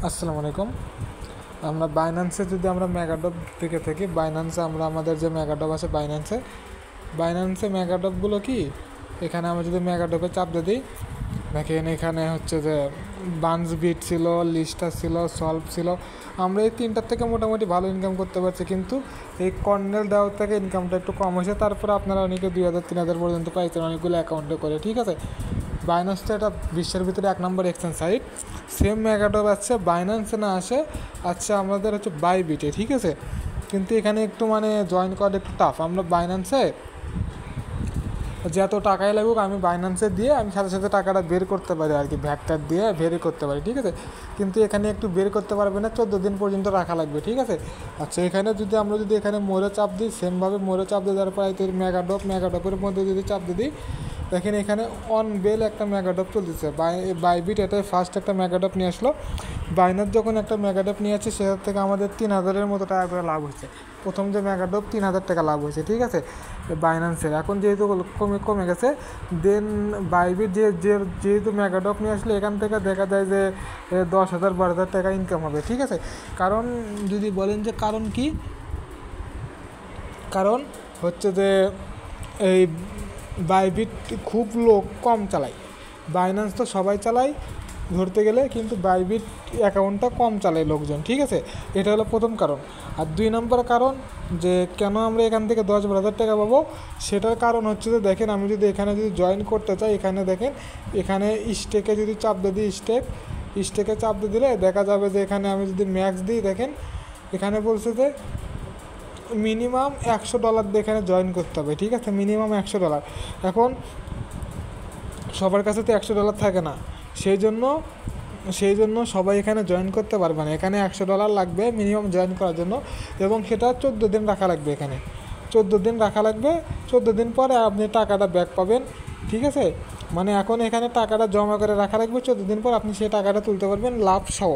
আসসালামু আলাইকুম। আমরা বাইন্যান্সে যদি আমরা মেগাডপ থেকে থাকি, বাইন্যান্সে আমরা আমাদের যে মেগাডপ আছে বাইন্যান্সে মেগাডপগুলো কি, এখানে আমরা যদি মেগাডপে চাপ দিই, দেখেন এখানে হচ্ছে যে বান্স বিট ছিল, লিস্টার ছিল, সলভ ছিল। আমরা এই তিনটার থেকে মোটামুটি ভালো ইনকাম করতে পারছি, কিন্তু এই কর্নেল দেওয়ার থেকে ইনকামটা একটু কম হয়েছে। তারপরে আপনারা অনেকে 2000-3000 পর্যন্ত পাইছেন অনেকগুলো অ্যাকাউন্টে করে, ঠিক আছে। বাইন্যান্সটা এটা বিশ্বের ভিতরে 1 নম্বর এক্সচেঞ্জ সাইট। সেম মেগাডপ আছে বাইন্যান্সে না আসে, আচ্ছা আমাদের হচ্ছে বাইবিটে, ঠিক আছে। কিন্তু এখানে একটু জয়েন করা একটু টাফ। আমরা বাইন্যান্সে যত টাকাই লাগুক আমি বাইন্যান্সে দিয়ে আমি সাথে সাথে টাকাটা বের করতে পারি আর কি, ভ্যাকটার দিয়ে বের করতে পারি, ঠিক আছে। কিন্তু এখানে একটু বের করতে পারবে না, 14 দিন পর্যন্ত রাখা লাগবে, ঠিক আছে। আচ্ছা এখানে যদি আমরা এখানে মোড়ে চাপ দিই, সেমভাবে মোড়ে চাপ দিয়ে তারপর মেগাডপের মধ্যে যদি চাপ দিই, দেখেন এখানে অন বেল একটা মেগাডপ চলতেছে। বাইবিট এটাই ফার্স্ট একটা মেগাডপ নিয়ে আসলো। বাইনার যখন একটা মেগাডপ নিয়ে আসছে, সেটার থেকে আমাদের 3000-এর মতো টাকা করে লাভ হয়েছে। প্রথম যে মেগাডপ 3000 টাকা লাভ হয়েছে, ঠিক আছে বাইন্যান্সের। এখন যেহেতু কমে গেছে, দেন বাইবিট যেহেতু মেগাডপ নিয়ে আসলে, এখান থেকে দেখা যায় যে 10,000-12,000 টাকা ইনকাম হবে, ঠিক আছে। কারণ যদি বলেন যে কারণ কি, কারণ হচ্ছে যে এই বাইবিট খুব লোক কম চালায়। বাইন্যান্স তো সবাই চালায় ধরতে গেলে, কিন্তু বাইবিট অ্যাকাউন্টটা কম চালায় লোকজন, ঠিক আছে। এটা হলো প্রথম কারণ। আর 2 নম্বর কারণ যে কেন আমরা এখান থেকে 10-12,000 টাকা পাবো, সেটার কারণ হচ্ছে যে দেখেন আমি যদি এখানে জয়েন করতে চাই, এখানে দেখেন এখানে স্টেকে যদি চাপ দিই, স্টেকে চাপ দিয়ে দিলে দেখা যাবে যে এখানে আমি যদি ম্যাক্স দিই, দেখেন এখানে বলছে যে মিনিমাম $100 দিয়ে এখানে জয়েন করতে হবে, ঠিক আছে। মিনিমাম $100। এখন সবার কাছে তো $100 থাকে না, সেই জন্য সবাই এখানে জয়েন করতে পারবে না। এখানে $100 লাগবে মিনিমাম জয়েন করার জন্য, এবং সেটা 14 দিন রাখা লাগবে। এখানে 14 দিন রাখা লাগবে। 14 দিন পরে আপনি টাকাটা ব্যাক পাবেন, ঠিক আছে। এখন এখানে টাকাটা জমা করে রাখা লাগবে, 14 দিন পর আপনি সেই টাকাটা তুলতে পারবেন লাভ সহ,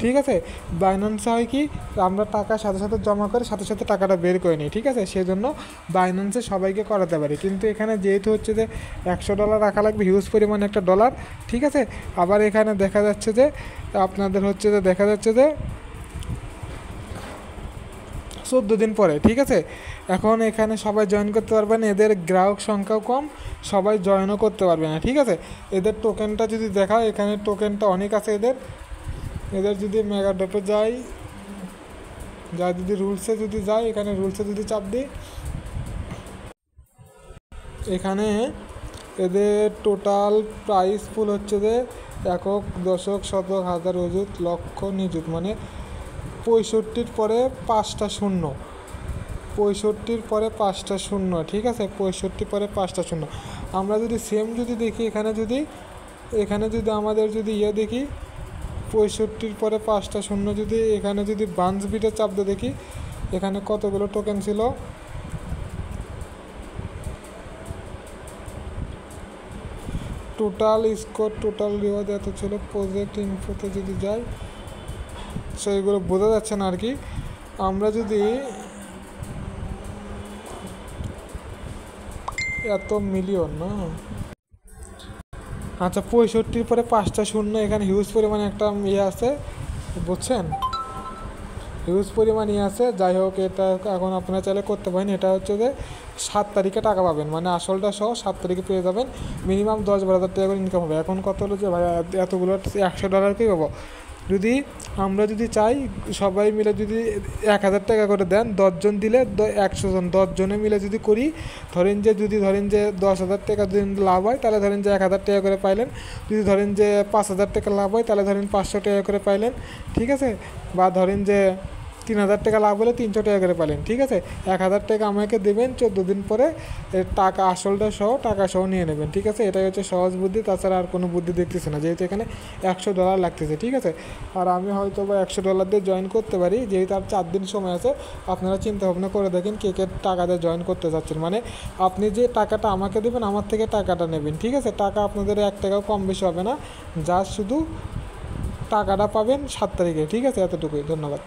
ঠিক আছে। বাইন্যান্সে হয় কি, আমরা টাকা সাথে সাথে জমা করে সাথে সাথে টাকাটা বের করে নিই, ঠিক আছে। সেজন্য বাইন্যান্সে সবাইকে করাতে পারি, কিন্তু এখানে যেহেতু হচ্ছে যে $100 রাখা লাগবে, হিউজ পরিমাণে একটা ডলার, ঠিক আছে। আবার এখানে দেখা যাচ্ছে যে আপনাদের হচ্ছে যে 14 দিন পরে, ঠিক আছে। এখন এখানে সবাই জয়েন করতে পারবে না, এদের গ্রাহক সংখ্যাও কম, সবাই জয়েনও করতে পারবে না, ঠিক আছে। এদের টোকেনটা যদি দেখাও, এখানে টোকেনটা অনেক আছে এদের যদি মেগাডপে যদি রুলসে যাই, এখানে রুলসে যদি চাপ দিই, এখানে এদের টোটাল প্রাইস ফুল হচ্ছে যে একক, দশক, শতক, হাজার, অযুত, লক্ষ, নিযুত, 65 পরে 5টা শূন্য, 65 পরে 5টা শূন্য, ঠিক আছে। 65 পরে 5টা শূন্য। আমরা যদি সেম দেখি, এখানে যদি আমাদের দেখি, 65 পরে 5টা শূন্য, এখানে বান্স বিটে চাপ দিয়ে দেখি, এখানে কতগুলো টোকেন ছিল। টোটাল স্কোর, টোটাল রিওয়ার্ড এত ছিল। প্রজেক্ট ইনফোতে যদি যাই, সেইগুলো বোঝা যাচ্ছে না আর কি। আমরা যদি এত মিলিয়ন না, আচ্ছা 65 পরে 5টা শূন্য, এখানে হিউজ পরিমাণে একটা আছে, বুঝছেন, হিউজ পরিমাণ আছে। যাই হোক, এটা এখন আপনারা চাইলে করতে পারেন। এটা হচ্ছে যে 7 তারিখে টাকা পাবেন, আসলটা সহ 7 তারিখে পেয়ে যাবেন। মিনিমাম 10-12,000 টাকা করে ইনকাম হবে। এখন কত হলো যে ভাই এতগুলো $100 পাবো। আমরা চাই সবাই মিলে 1,000 টাকা করে দেন, 10 জন দিলে 100 জন, 10 জনে মিলে করি, ধরেন যে 10,000 টাকা যদি লাভ হয়, তাহলে ধরেন যে 1,000 টাকা করে পাইলেন। যদি ধরেন যে 5,000 টাকা লাভ হয়, তাহলে ধরেন 500 টাকা করে পাইলেন, ঠিক আছে। বা ধরেন যে 3,000 টাকা লাভ হলে 300 টাকা করে পাইলেন, ঠিক আছে। 1,000 টাকা আমাকে দেবেন, 14 দিন পরে টাকা আসলটা সহ টাকা সহ নিয়ে নেবেন, ঠিক আছে। এটাই হচ্ছে সহজ বুদ্ধি, তাছাড়া আর কোনো বুদ্ধি দেখতেছে না, যেহেতু এখানে $100 লাগতেছে, ঠিক আছে। আর আমি হয়তো বা $100 দিয়ে জয়েন করতে পারি, যেহেতু আর 4 দিন সময় আছে। আপনারা চিন্তা ভাবনা করে দেখেন কে টাকা দিয়ে জয়েন করতে চাচ্ছেন। আপনি যে টাকাটা আমাকে দেবেন, আমার থেকে টাকাটা নেবেন, ঠিক আছে। টাকা আপনাদের 1 টাকাও কম বেশি হবে না, যা শুধু টাকাটা পাবেন 7 তারিখে, ঠিক আছে। এতটুকুই, ধন্যবাদ।